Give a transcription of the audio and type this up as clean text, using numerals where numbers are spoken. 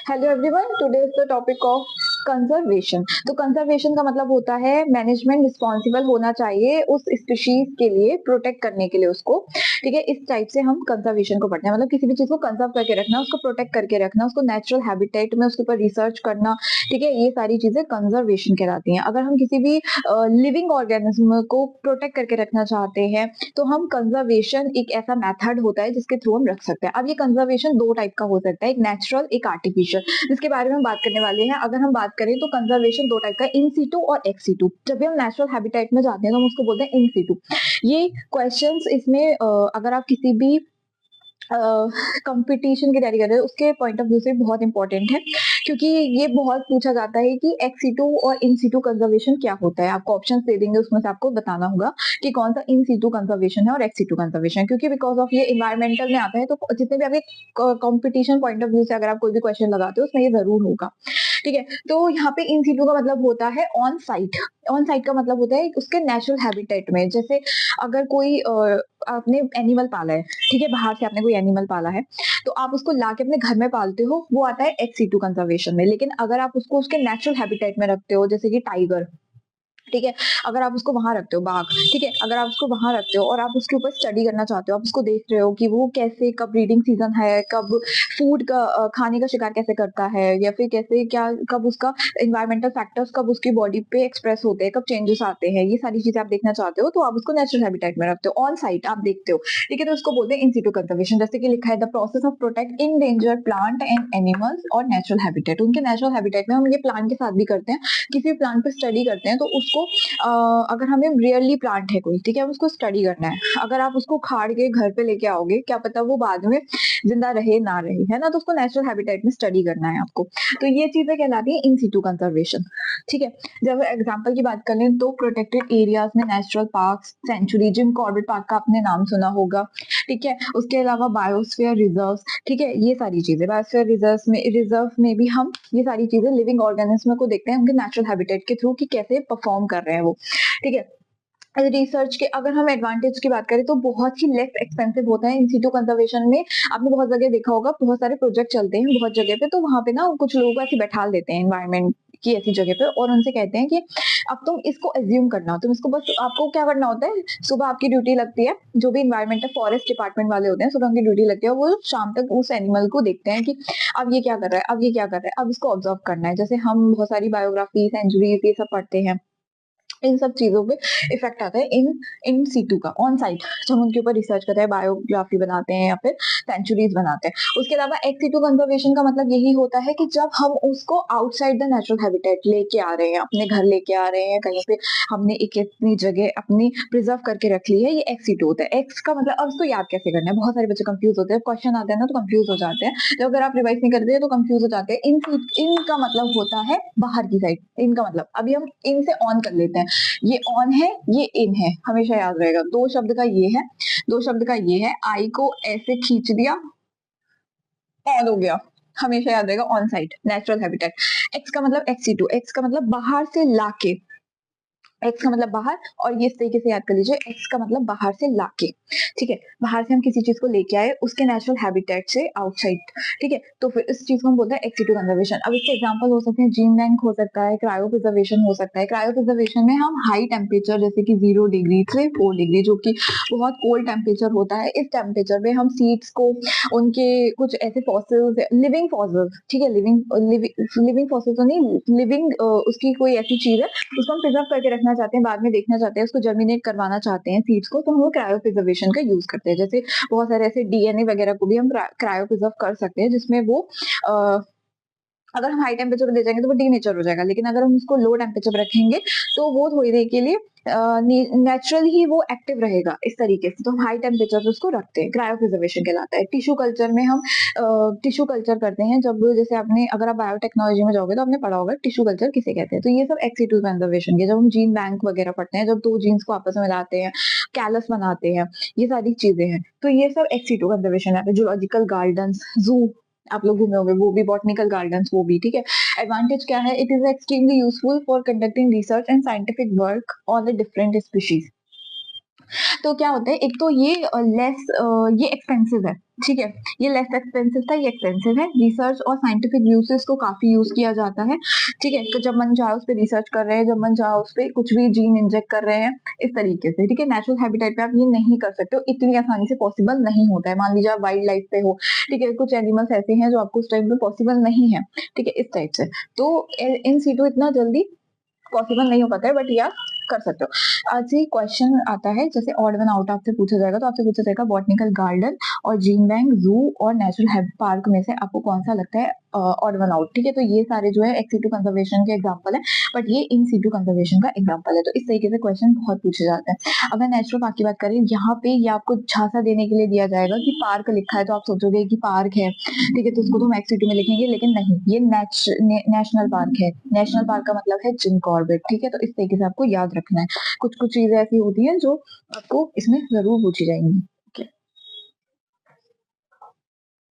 Hello everyone, today is the topic of conservation. तो conservation का मतलब होता है मैनेजमेंट रिस्पॉन्सिबल होना चाहिए उस स्पीशीज के लिए, प्रोटेक्ट करने के लिए उसको। ठीक है, इस टाइप से हम कंजर्वेशन को पढ़ते हैं, मतलब किसी भी चीज को कंजर्व करके रखना, उसको प्रोटेक्ट करके रखना, उसको नेचुरल हैबिटेट में उसके ऊपर रिसर्च करना। ठीक है, ये सारी चीजें कंजर्वेशन कहलाती हैं। अगर हम किसी भी लिविंग ऑर्गेनिज्म को प्रोटेक्ट करके रखना चाहते हैं तो हम कंजर्वेशन एक ऐसा मेथड होता है जिसके थ्रू हम रख सकते हैं। अब ये कंजर्वेशन दो टाइप का हो सकता है, एक नेचुरल, एक आर्टिफिशियल, जिसके बारे में हम बात करने वाले हैं। अगर हम बात करें तो कंजर्वेशन दो टाइप का, इन सीटू और एक्स सीटू। जब भी हम नेचुरल हैबिटेट में जाते हैं तो हम उसको बोलते हैं इन सीटू। ये क्वेश्चंस इसमें अगर आप किसी भी कंपटीशन की तैयारी कर रहे हो उसके पॉइंट ऑफ व्यू से बहुत इंपॉर्टेंट है, क्योंकि ये बहुत पूछा जाता है कि एक्स सीटू और इन सीटू कंजर्वेशन क्या होता है। आपको ऑप्शन दे देंगे, उसमें से आपको बताना होगा कि कौन सा इन सीटू कंजर्वेशन है और एक्स सीटू कंजर्वेशन, क्योंकि बिकॉज ऑफ ये इन्वायरमेंटल में आता है। तो जितने भी आपके कंपटीशन पॉइंट ऑफ व्यू से अगर आप कोई भी क्वेश्चन लगाते हो उसमें ये जरूर होगा। ठीक है, तो यहाँ पे इन सीटू का मतलब होता है ऑन साइट। ऑन साइट का मतलब होता है उसके नेचुरल हैबिटेट में। जैसे अगर कोई आपने एनिमल पाला है, ठीक है, बाहर से आपने कोई एनिमल पाला है, तो आप उसको लाके अपने घर में पालते हो, वो आता है एक्स सीटू कंजर्वेशन में। लेकिन अगर आप उसको उसके नेचुरल हैबिटेट में रखते हो, जैसे कि टाइगर, ठीक है, अगर आप उसको वहां रखते हो, बाघ, ठीक है, अगर आप उसको वहां रखते हो और आप उसके ऊपर स्टडी करना चाहते हो, आप उसको देख रहे हो कि वो कैसे, कब ब्रीडिंग सीजन है, कब फूड का खाने का शिकार कैसे करता है, या फिर कैसे क्या, कब उसका इन्वायरमेंटल फैक्टर्स कब उसकी बॉडी पे एक्सप्रेस होते हैं, कब चेंजेस आते हैं, ये सारी चीजें आप देखना चाहते हो, तो आप उसको नेचुरल हैबिटेट में रखते हो, ऑन साइट आप देखते हो। ठीक है, तो उसको बोलते हैं इन सीटू कंजर्वेशन। जैसे कि लिखा है the process of protect endangered plant and animals और नेचुरल हैबिटेट। उनके नेचुरल हैबिटेट में हम ये प्लांट के साथ भी करते हैं। किसी प्लांट पे स्टडी करते हैं तो उसको अगर हमें रियरली प्लांट है कोई, ठीक है, उसको स्टडी करना है, अगर आप उसको खाड़ के घर पे लेके आओगे, क्या पता वो बाद में जिंदा रहे ना रहे, है ना, तो उसको नेचुरल हैबिटेट में स्टडी करना है आपको। तो ये चीजें कहलाती है इन सीटू कंजर्वेशन। ठीक है, जब एग्जांपल की बात कर लें तो प्रोटेक्टेड एरियाज में natural park, sanctuary, Jim Corbett park का आपने नाम सुना होगा। ठीक है, उसके अलावा बायोस्फीयर रिजर्व, ठीक है, ये सारी चीजें बायोस्फीयर रिजर्व में भी हम ये सारी चीजें लिविंग ऑर्गेनिज्म को देखते हैं उनके नेचुरल हैबिटेट के थ्रू कि कैसे परफॉर्म कर रहे हैं वो। ठीक है, रिसर्च के अगर हम एडवांटेज की बात करें तो बहुत ही लेस एक्सपेंसिव होता है इन सीटू कंजर्वेशन में। आपने बहुत जगह देखा होगा, बहुत सारे प्रोजेक्ट चलते हैं बहुत जगह पे, तो वहां पे ना कुछ लोगों को ऐसे बैठा देते हैं एनवायरमेंट की ऐसी जगह पे, और उनसे कहते हैं कि अब तुम इसको एज्यूम करना, तुम इसको बस, आपको क्या करना होता है, सुबह आपकी ड्यूटी लगती है, जो भी इन्वायरमेंटल फॉरेस्ट डिपार्टमेंट वाले होते हैं, सुबह उनकी ड्यूटी लगती है, वो शाम तक उस एनिमल को देखते हैं कि अब ये क्या कर रहा है, अब ये क्या कर रहा है, अब इसको ऑब्जर्व करना है। जैसे हम बहुत सारी बायोग्राफी, सेंचुरीज, ये सब पढ़ते हैं, इन सब चीजों पे इफेक्ट आता है इन इन सीटू का, ऑन साइट, जब हम उनके ऊपर रिसर्च करते हैं, बायोग्राफी बनाते हैं या फिर सेंचुरीज बनाते हैं। उसके अलावा एक्स सीटू कंजर्वेशन का मतलब यही होता है कि जब हम उसको आउटसाइड द नेचुरल हैबिटेट लेके आ रहे हैं, अपने घर लेके आ रहे हैं, कहीं पे हमने एक अपनी जगह अपनी प्रिजर्व करके रख ली है, ये एक्स सीटू होता है। एक्स का मतलब, अब उसको याद कैसे करना है, बहुत सारे बच्चे कंफ्यूज होते हैं, क्वेश्चन आते हैं ना तो कंफ्यूज हो जाते हैं, तो अगर आप रिवाइज नहीं करते तो कंफ्यूज हो जाते हैं। इन का मतलब होता है बाहर की साइड, इनका मतलब, अभी हम इन से ऑन कर लेते हैं, ये ऑन है, ये इन है, हमेशा याद रहेगा। दो शब्द का ये है, दो शब्द का ये है, आई को ऐसे खींच दिया, ऑन हो गया, हमेशा याद रहेगा, on site, natural habitat. X का मतलब एक्स टू, एक्स का मतलब बाहर से लाके, एक्स का मतलब बाहर, और ये इस तरीके से याद कर लीजिए, एक्स का मतलब बाहर से लाके। ठीक है, बाहर से हम किसी चीज को लेके आए उसके नेचुरल हैबिटेट से आउटसाइड। ठीक है, तो फिर इस चीज को हम बोलते हैं एक्स टू कंजर्वेशन। अब इसके एग्जांपल हो सकते हैं, जीन बैंक हो सकता है, क्रायो प्रिजर्वेशन हो सकता है। क्रायो प्रिजर्वेशन में हम हाई टेम्परेचर, जैसे कि 0 डिग्री से 4 डिग्री, जो कि बहुत कोल्ड टेम्परेचर होता है, इस टेम्परेचर में हम सीड्स को, उनके कुछ ऐसे फॉसिल्स, लिविंग फॉसिल्स, ठीक है, लिविंग फॉसिल्स तो नहीं, लिविंग उसकी कोई ऐसी चीज है उसको हम प्रिजर्व करके रखना चाहते हैं, बाद में देखना चाहते हैं, उसको जर्मिनेट करवाना चाहते हैं सीड्स को, तो हम वो क्रायो प्रिजर्वेशन का यूज करते हैं। जैसे बहुत सारे ऐसे डीएनए वगैरह को भी हम क्रायो प्रिजर्व कर सकते हैं, जिसमें वो अगर हम हाई टेम्परेचर पे ले जाएंगे तो वो डीनेचर हो जाएगा, लेकिन अगर हम उसको लो टेम्परेचर पे रखेंगे तो वो थोड़ी देर के लिए नेचुरल ही वो एक्टिव रहेगा, इस तरीके से। तो हम हाई टेम्परेचर पे उसको रखते हैं, क्रायो प्रिजर्वेशन कहलाता है। टिश्यू कल्चर में हम टिश्यू कल्चर करते हैं, जब जैसे आपने, अगर आप बायोटेक्नोलॉजी में जाओगे तो आपने पढ़ा होगा टिश्यू कल्चर किसे कहते हैं। तो ये सब एक्स टू कंजर्वेशन के, जब हम जीन बैंक वगैरह पढ़ते हैं, जब दो जीन्स को आपस में मिलाते हैं, कैलस बनाते हैं, ये सारी चीजें हैं, तो ये सब एक्स टू कंजर्वेशन है। जूलॉजिकल गार्डन, जू आप लोग घूमे होंगे, वो भी बॉटनिकल गार्डन्स, वो भी, ठीक है। एडवांटेज क्या है, it is extremely useful for conducting research and scientific work on the different species. तो क्या होता है, एक तो ये ये एक्सपेंसिव है, ठीक है? ये लेस एक्सपेंसिव था, ये एक्सपेंसिव है। रिसर्च और साइंटिफिक व्यू से इसको काफ़ी यूज़ किया जाता है, ठीक है? तो जब मन चाहे उस पे रिसर्च कर रहे हैं, जब मन चाहे उस पे कुछ भी जीन इंजेक्ट कर रहे हैं, इस तरीके से, ठीक है? नेचुरल हैबिटेट पे आप ये नहीं कर सकते हो, इतनी आसानी से पॉसिबल नहीं होता है। मान लीजिए आप वाइल्ड लाइफ पे हो, ठीक है? कुछ एनिमल्स ऐसे हैं जो आपको उस टाइम पे पॉसिबल नहीं है, ठीक है? इस टाइप से। तो इन सिटु इतना जल्दी पॉसिबल नहीं हो पाता है, बट ये आप कर सकते हो। आज ही क्वेश्चन आता है, जैसे ऑड वन आउट आपसे पूछा जाएगा, तो आपसे पूछा जाएगा बॉटनिकल गार्डन और जीन बैंक, ज़ू और नेचुरल पार्क में से आपको कौन-सा लगता है ऑड वन आउट, ठीक है? तो ये सारे जो है एक्स सिटु कंजर्वेशन के एग्जांपल है, बट ये इन सिटु कंजर्वेशन का एग्जांपल है। तो इस तरीके से क्वेश्चन बहुत पूछे जाते हैं। अगर नेचुरल पार्क की बात करें, यहाँ पे ये आपको झांसा देने के लिए दिया जाएगा कि पार्क लिखा है, तो आप सोचोगे कि पार्क है, ठीक है? तो उसको तो हम एक्स सिटु में लिखेंगे, लेकिन नहीं, ये नेशनल पार्क है। नेशनल पार्क का मतलब है जिम कॉर्बेट, ठीक है? तो इस तरीके से आपको याद रखना है। कुछ-कुछ चीज़ें ऐसी होती हैं जो आपको इसमें ज़रूर पूछी जाएँगी।